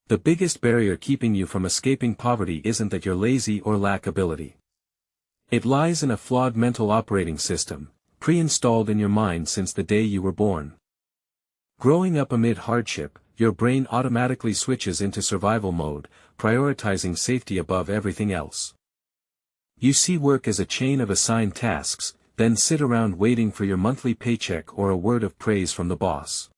The biggest barrier keeping you from escaping poverty isn't that you're lazy or lack ability. It lies in a flawed mental operating system, pre-installed in your mind since the day you were born. Growing up amid hardship, your brain automatically switches into survival mode, prioritizing safety above everything else. You see work as a chain of assigned tasks, then sit around waiting for your monthly paycheck or a word of praise from the boss.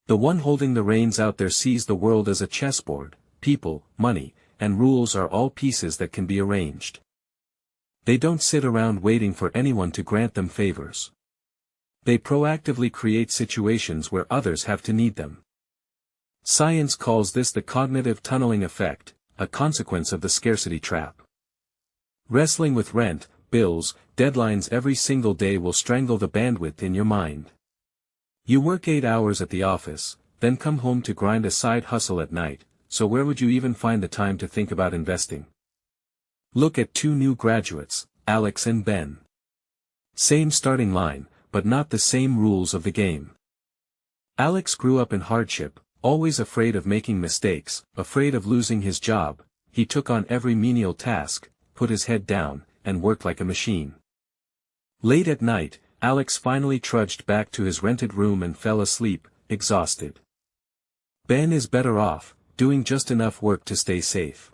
The one holding the reins out there sees the world as a chessboard. People, money, and rules are all pieces that can be arranged. They don't sit around waiting for anyone to grant them favors. They proactively create situations where others have to need them. Science calls this the cognitive tunneling effect, a consequence of the scarcity trap. Wrestling with rent, bills, deadlines every single day will strangle the bandwidth in your mind. You work 8 hours at the office, then come home to grind a side hustle at night, so where would you even find the time to think about investing? Look at two new graduates, Alex and Ben. Same starting line, but not the same rules of the game. Alex grew up in hardship, always afraid of making mistakes, afraid of losing his job. He took on every menial task, put his head down, and worked like a machine. Late at night, Alex finally trudged back to his rented room and fell asleep, exhausted. Ben is better off, doing just enough work to stay safe.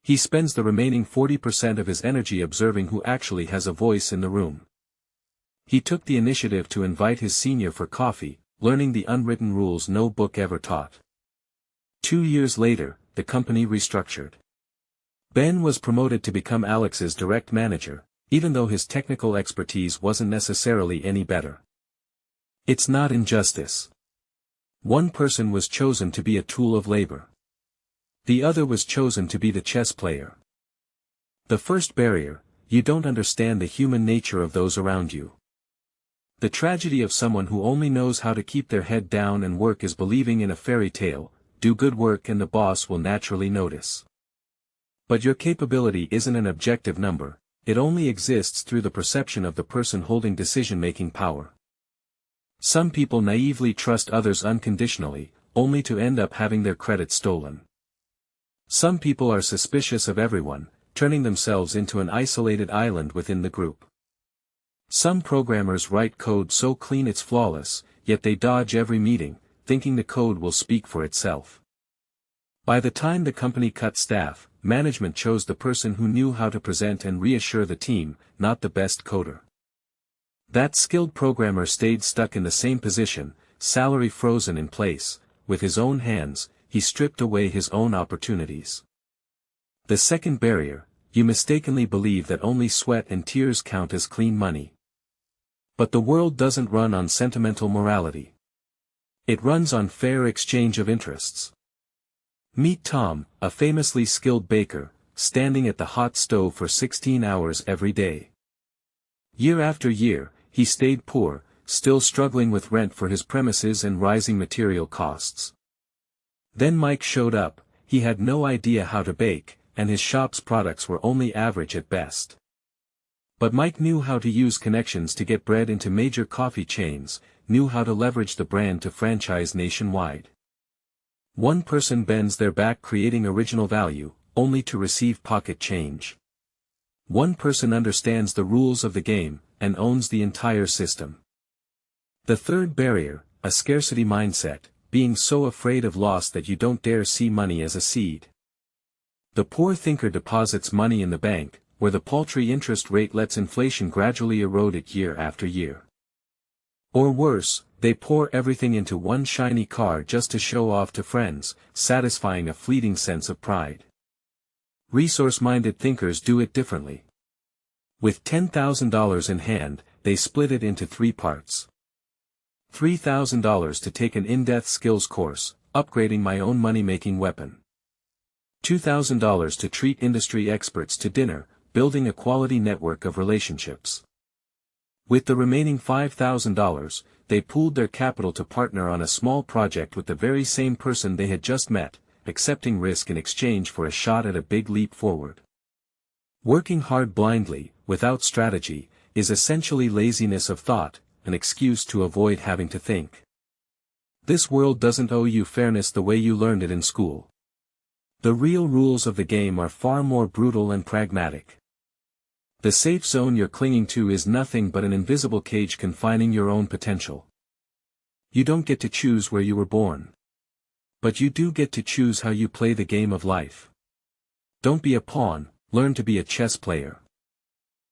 He spends the remaining 40% of his energy observing who actually has a voice in the room. He took the initiative to invite his senior for coffee, learning the unwritten rules no book ever taught. 2 years later, the company restructured. Ben was promoted to become Alex's direct manager, even though his technical expertise wasn't necessarily any better. It's not injustice. One person was chosen to be a tool of labor. The other was chosen to be the chess player. The first barrier: you don't understand the human nature of those around you. The tragedy of someone who only knows how to keep their head down and work is believing in a fairy tale: do good work and the boss will naturally notice. But your capability isn't an objective number. It only exists through the perception of the person holding decision-making power. Some people naively trust others unconditionally, only to end up having their credit stolen. Some people are suspicious of everyone, turning themselves into an isolated island within the group. Some programmers write code so clean it's flawless, yet they dodge every meeting, thinking the code will speak for itself. By the time the company cut staff, management chose the person who knew how to present and reassure the team, not the best coder. That skilled programmer stayed stuck in the same position, salary frozen in place. With his own hands, he stripped away his own opportunities. The second barrier: you mistakenly believe that only sweat and tears count as clean money. But the world doesn't run on sentimental morality. It runs on fair exchange of interests. Meet Tom, a famously skilled baker, standing at the hot stove for 16 hours every day. Year after year, he stayed poor, still struggling with rent for his premises and rising material costs. Then Mike showed up. He had no idea how to bake, and his shop's products were only average at best. But Mike knew how to use connections to get bread into major coffee chains, knew how to leverage the brand to franchise nationwide. One person bends their back creating original value, only to receive pocket change. One person understands the rules of the game, and owns the entire system. The third barrier: a scarcity mindset, being so afraid of loss that you don't dare see money as a seed. The poor thinker deposits money in the bank, where the paltry interest rate lets inflation gradually erode it year after year. Or worse, they pour everything into one shiny car just to show off to friends, satisfying a fleeting sense of pride. Resource-minded thinkers do it differently. With $10,000 in hand, they split it into 3 parts. $3,000 to take an in-depth skills course, upgrading my own money-making weapon. $2,000 to treat industry experts to dinner, building a quality network of relationships. With the remaining $5,000, they pooled their capital to partner on a small project with the very same person they had just met, accepting risk in exchange for a shot at a big leap forward. Working hard blindly, without strategy, is essentially laziness of thought, an excuse to avoid having to think. This world doesn't owe you fairness the way you learned it in school. The real rules of the game are far more brutal and pragmatic. The safe zone you're clinging to is nothing but an invisible cage confining your own potential. You don't get to choose where you were born. But you do get to choose how you play the game of life. Don't be a pawn, learn to be a chess player.